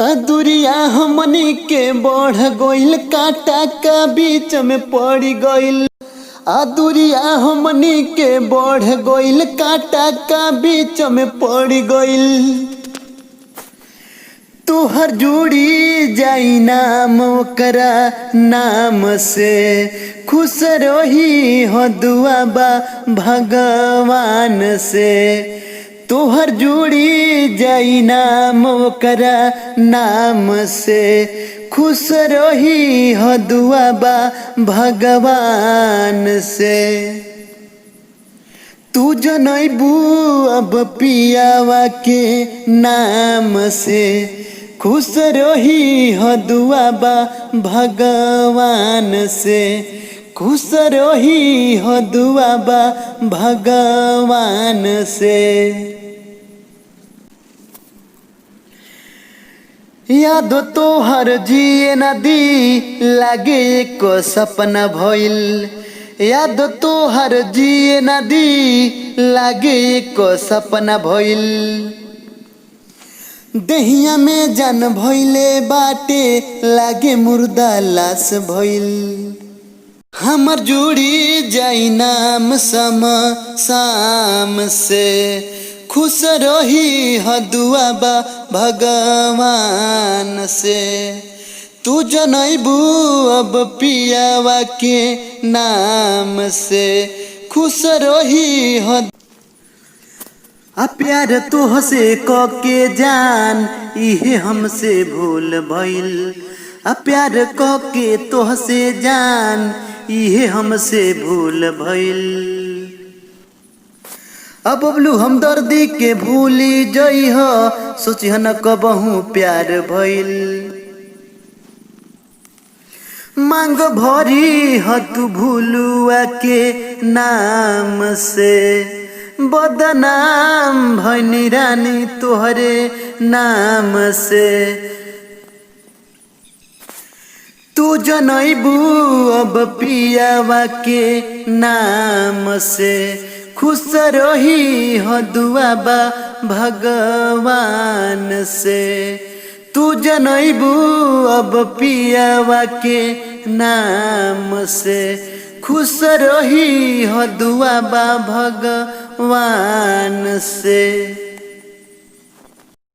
अदुरिया हमनी के बढ़ गइल, कांटा का बीच में पड़ गइल। अदुरिया हमनी के बढ़ गइल, कांटा का बीच में पड़ गइल। तुहर जुड़ी जाई नाम ओकरा नाम से, खुश रही हो दुआ बा भगवान से। तुहर जुड़ी जाई नाम ओकरा नाम से, खुश रही हो दुआ बा भगवान से। तू जनैबू अब पियावा के नाम से, खुश रही हो दुआ बा भगवान से। खुश रही हो दुआ बा भगवान से। याद तोहर जिए नदी लागे एको सपना भइल। याद तोहर जिए नदी लागे एको सपना भइल। देहिया में जान भइले बाटे, लागे मुर्दा लाश भइल। हमर जुड़ी जाई नाम शाम से, खुश रही हो दुआ बा भगवान से। तू जनैबू अब पियावा के नाम से, खुश रही हो। प्यार तोहसे क के जान इहे हमसे भूल भइल। प्यार क के तोहसे जान इहे हमसे भूल भइल। अब बबलू हमदर्दी के भूली जइह, सोचिह न कबहू प्यार भइल। मांग भरी ह तू भूलुआ के नाम से, बदनाम भइनी रानी तोहरे नाम से। तू जनैबू अब पियावा के नाम से, खुश रही हो दुआ बा भगवान से। तू जनैबू अब पियावा के नाम से, खुश रही हो दुआ बा भगवान से।